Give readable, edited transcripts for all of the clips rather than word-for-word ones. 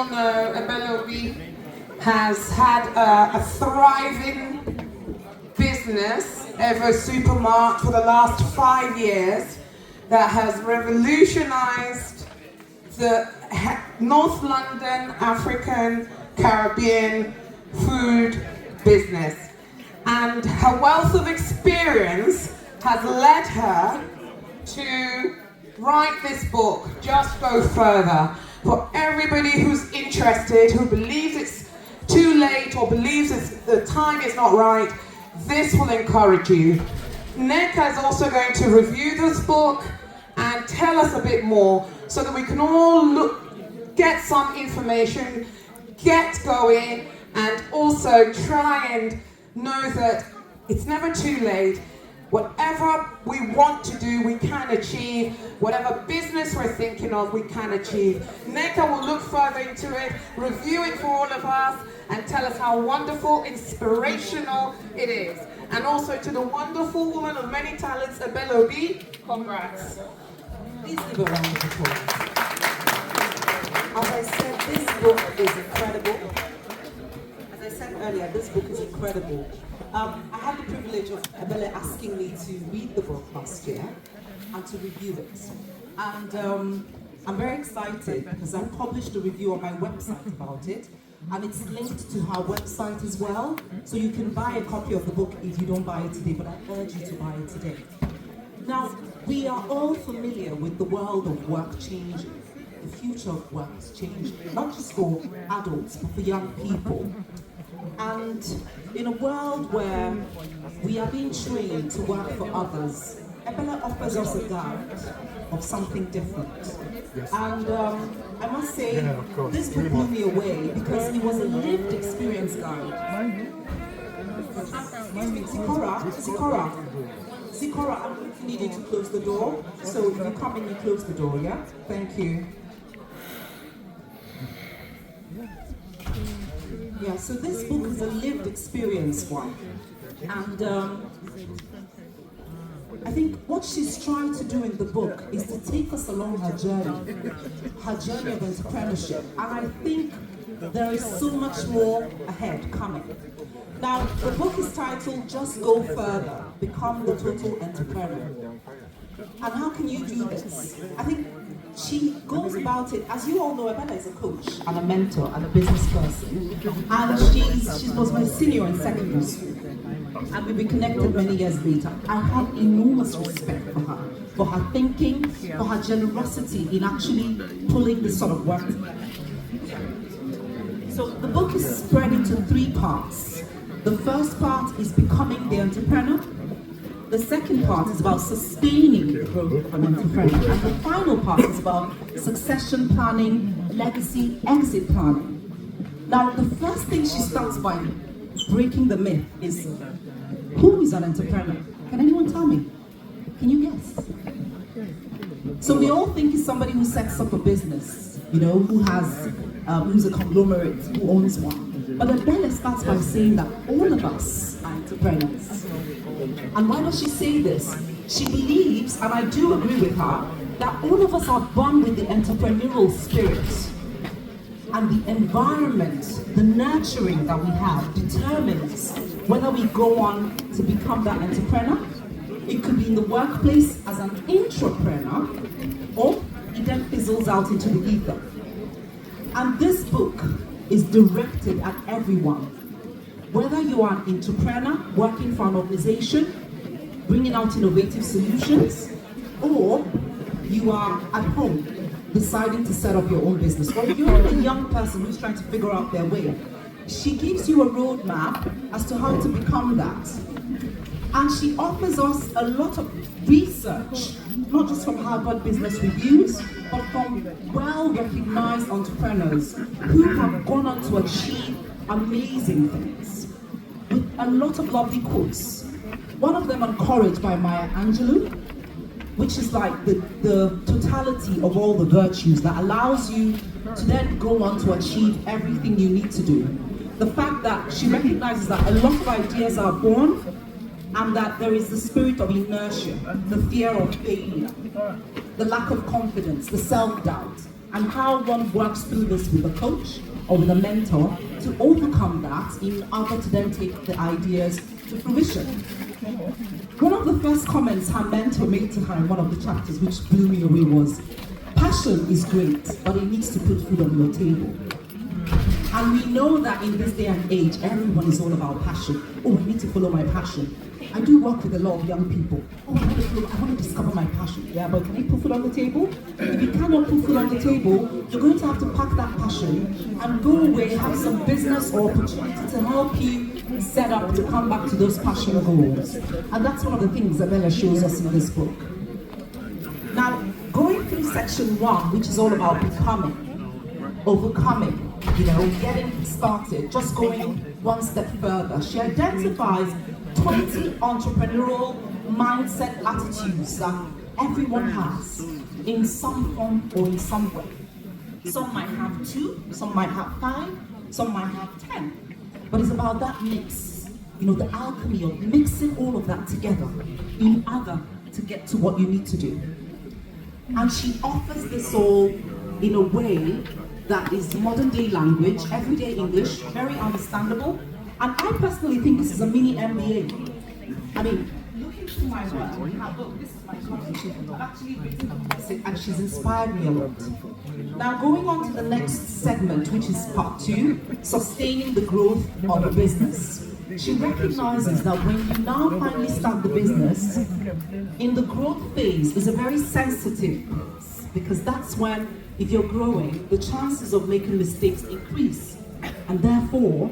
all know, Ebele Obi has had a thriving business ever supermarket for the last 5 years that has revolutionized the North London African Caribbean food business. And her wealth of experience has led her to write this book, Just Go Further. For everybody who's interested, who believes it's too late or believes the time is not right, this will encourage you. Nneka is also going to review this book and tell us a bit more so that we can all get some information, get going, and also try and know that it's never too late. Whatever we want to do, we can achieve. Whatever business we're thinking of, we can achieve. Nneka will look further into it, review it for all of us, and tell us how wonderful, inspirational it is. And also to the wonderful woman of many talents, Ebele Obi, congrats. Please give a round of applause. As I said, this book is incredible. As I said earlier, this book is incredible. I had the privilege of Ebele asking me to read the book last year and to review it. And I'm very excited because I published a review on my website about it, and it's linked to her website as well. So you can buy a copy of the book if you don't buy it today, but I urge you to buy it today. Now, we are all familiar with the world of work changing. The future of work is changing, not just for adults, but for young people. And in a world where we are being trained to work for others, Ebele offers us a guide of something different. And I must say, this book blew me away because it was a lived experience guide. Sikora, I'm going to need you to close the door. So if you come in, you close the door, yeah? Thank you. Yeah, so this book is a lived experience one. And I think what she's trying to do in the book is to take us along her journey of entrepreneurship. And I think there is so much more ahead coming. Now, the book is titled Just Go Further, Become the Total Entrepreneur. And how can you do this? I think she goes about it, as you all know, Ebele is a coach and a mentor and a business person. And she was my senior in secondary school. And we've been connected many years later. I have enormous respect for her thinking, for her generosity in actually pulling this sort of work together. So the book is spread into 3 parts. The first part is becoming the entrepreneur. The second part is about sustaining the growth of an entrepreneur. And the final part is about succession planning, legacy, exit planning. Now, the first thing she starts by breaking the myth is, who is an entrepreneur? Can anyone tell me? Can you guess? So we all think it's somebody who sets up a business, you know, who's a conglomerate, who owns one. But Ebele starts by saying that all of us are entrepreneurs. And why does she say this? She believes, and I do agree with her, that all of us are born with the entrepreneurial spirit. And the environment, the nurturing that we have determines whether we go on to become that entrepreneur. It could be in the workplace as an entrepreneur, or it then fizzles out into the ether. And this book is directed at everyone. Whether you are an entrepreneur working for an organization, bringing out innovative solutions, or you are at home deciding to set up your own business, or you're a young person who's trying to figure out their way, she gives you a roadmap as to how to become that. And she offers us a lot of research, not just from Harvard Business Reviews, but from well-recognized entrepreneurs who have gone on to achieve amazing things, with a lot of lovely quotes. One of them on courage by Maya Angelou, which is like the totality of all the virtues that allows you to then go on to achieve everything you need to do. The fact that she recognizes that a lot of ideas are born, and that there is the spirit of inertia, the fear of failure, the lack of confidence, the self-doubt. and how one works through this with a coach or with a mentor to overcome that in order to then take the ideas to fruition. One of the first comments her mentor made to her in one of the chapters, which blew me away, was, passion is great, but it needs to put food on your table. And we know that in this day and age, everyone is all about passion. Oh, I need to follow my passion. I do work with a lot of young people. Oh, I want to discover my passion. Yeah, but can you put food on the table? If you cannot put food on the table, you're going to have to pack that passion and go away, have some business or opportunity to help you set up to come back to those passion goals. And that's one of the things that Ebele shows us in this book. Now, going through section 1, which is all about becoming, overcoming, getting started, just going one step further, she identifies 20 entrepreneurial mindset attitudes that everyone has in some form or in some way. Some might have 2, some might have 5, some might have 10. But it's about that mix, the alchemy of mixing all of that together in order to get to what you need to do. And she offers this all in a way that is modern day language, everyday English, very understandable. And I personally think this is a mini MBA. I mean, looking through my work, this is my copy. I've actually written it and she's inspired me a lot. Now, going on to the next segment, which is part 2, sustaining the growth of a business. She recognizes that when you now finally start the business, in the growth phase is a very sensitive phase, because that's when, if you're growing, the chances of making mistakes increase. And therefore,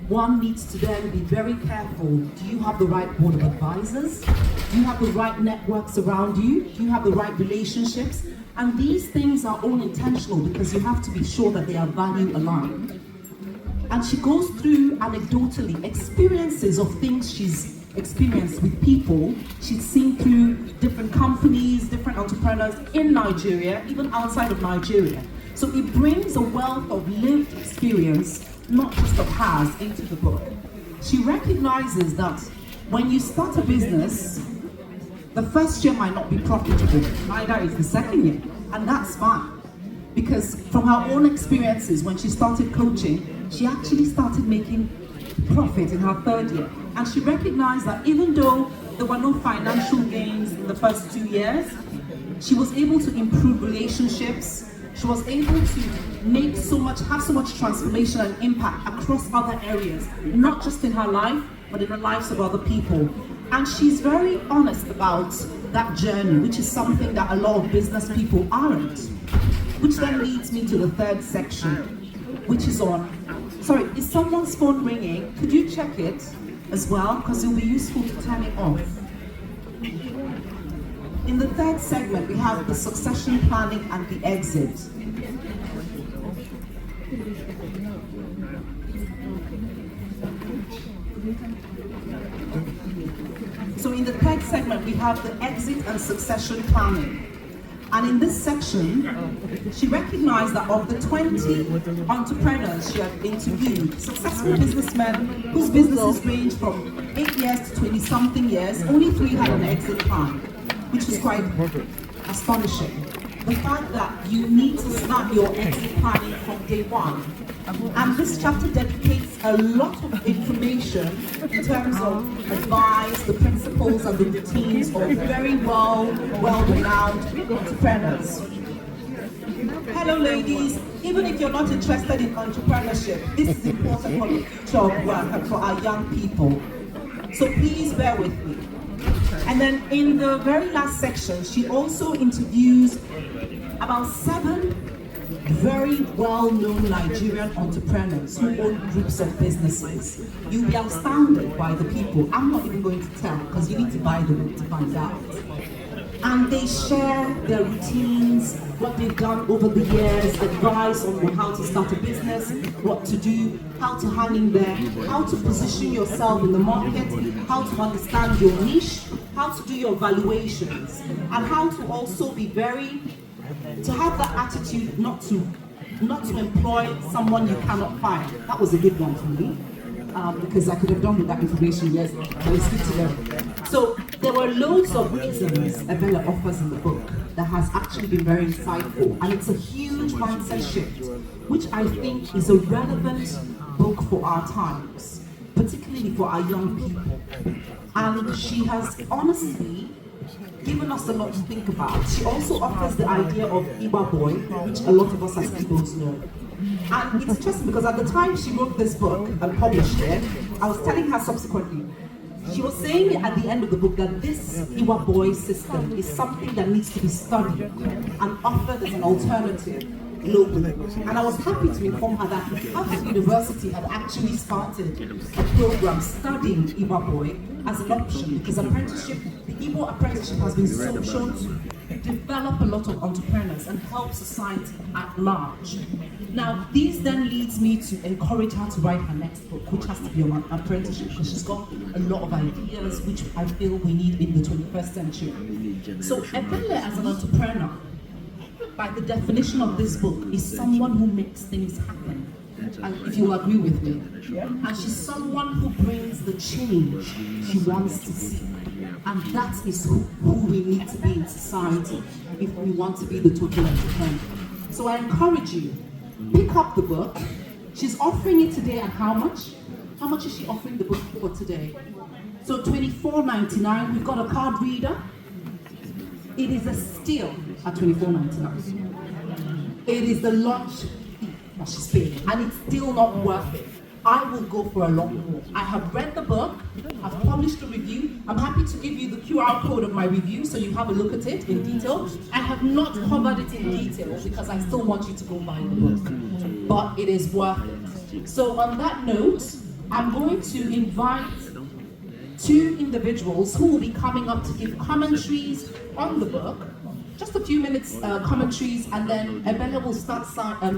one needs to then be very careful. Do you have the right board of advisors? Do you have the right networks around you? Do you have the right relationships? And these things are all intentional because you have to be sure that they are value aligned. And she goes through anecdotally experiences of things she's experienced with people she's seen through different companies, different entrepreneurs in Nigeria, even outside of Nigeria. So it brings a wealth of lived experience, not just of hers, into the book. She recognizes that when you start a business, the first year might not be profitable, neither is the second year, and that's fine. Because from her own experiences, when she started coaching, she actually started making profit in her 3rd year. And she recognized that even though there were no financial gains in the first 2 years, she was able to improve relationships. She was able to have so much transformation and impact across other areas, not just in her life, but in the lives of other people. And she's very honest about that journey, which is something that a lot of business people aren't. Which then leads me to the 3rd section, which is on, sorry, is someone's phone ringing? Could you check it as well? Because it'll be useful to turn it off. In the 3rd segment, we have the succession planning and the exit. So in the 3rd segment, we have the exit and succession planning. And in this section, she recognized that of the 20 entrepreneurs she had interviewed, successful businessmen whose businesses range from 8 years to 20-something years, only 3 had an exit plan, which is quite astonishing. The fact that you need to start your exit planning from day one. And this chapter dedicates a lot of information in terms of advice, the principles and the routines of very well-renowned entrepreneurs. Hello ladies, even if you're not interested in entrepreneurship, this is important for the future of work and for our young people. So please bear with me. And then in the very last section, she also interviews about 7 very well-known Nigerian entrepreneurs who own groups of businesses. You'll be astounded by the people. I'm not even going to tell because you need to buy the book to find out. And they share their routines, what they've done over the years, advice on how to start a business, what to do, how to hang in there, how to position yourself in the market, how to understand your niche, how to do your valuations, and how to also be to have that attitude not to employ someone you cannot find. That was a good one for me, because I could have done with that information years ago, but it's good to know. So there were loads of reasons Ebele offers in the book that has actually been very insightful, and it's a huge huge mindset shift, which I think is a relevant book for our times, particularly for our young people. And she has honestly given us a lot to think about. She also offers the idea of Igba-Boy, which a lot of us as Igbos know. And it's interesting because at the time she wrote this book and published it, I was telling her subsequently, she was saying at the end of the book that this Igba-Boy system is something that needs to be studied and offered as an alternative globally. And I was happy to inform her that Harvard University had actually started a program studying Igba-Boy as an option, because apprenticeship, the Igbo apprenticeship has been shown to develop a lot of entrepreneurs and help society at large. Now, this then leads me to encourage her to write her next book, which has to be on apprenticeship, because she's got a lot of ideas which I feel we need in the 21st century. So Ebele, as an entrepreneur, by the definition of this book, is someone who makes things happen. And if you agree with me. And she's someone who brings the change she wants to see. And that is who we need to be in society if we want to be the total entrepreneur. So I encourage you, pick up the book. She's offering it today at how much? How much is she offering the book for today? So $24.99. We've got a card reader. It is a steal at $24.99. It is the launch fee that she's paying, and it's still not worth it. I will go for a lot more. I have read the book, I've published a review. I'm happy to give you the QR code of my review so you have a look at it in detail. I have not covered it in detail because I still want you to go buy the book, but it is worth it. So on that note, I'm going to invite two individuals who will be coming up to give commentaries on the book. Just a few minutes commentaries, and then Ebele will start I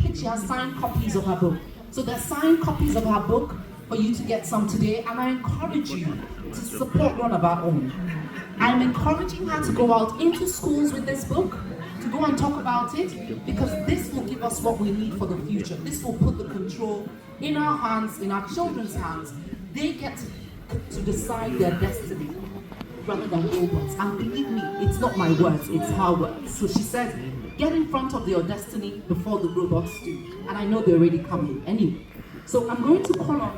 think she has signed copies of her book. So there's signed copies of her book for you to get some today, and I encourage you to support one of our own. I'm encouraging her to go out into schools with this book, to go and talk about it, because this will give us what we need for the future. This will put the control in our hands, in our children's hands. They get to decide their destiny rather than robots. And believe me, it's not my words, it's her words. So she says, get in front of your destiny before the robots do. And I know they're already coming anyway. So I'm going to call on.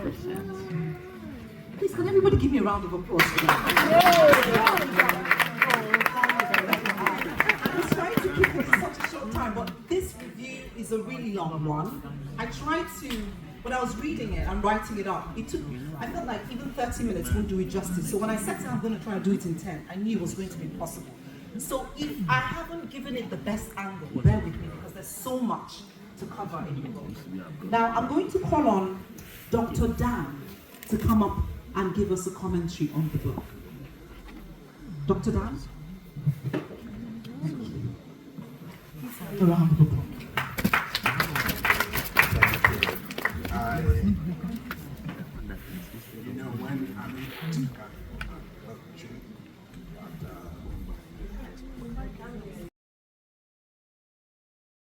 Please, can everybody give me a round of applause for that? I was trying to keep it in such a short time, but this review is a really long one. I tried to, when I was reading it and writing it up, I felt like even 30 minutes won't do it justice. So when I said I'm going to try to do it in 10, I knew it was going to be impossible. So if I haven't given it the best angle, bear with me, because there's so much to cover in the book. Now I'm going to call on Dr. Dan to come up and give us a commentary on the book. Dr. Dan? Thank you. Please have a round of applause. You know, when I'm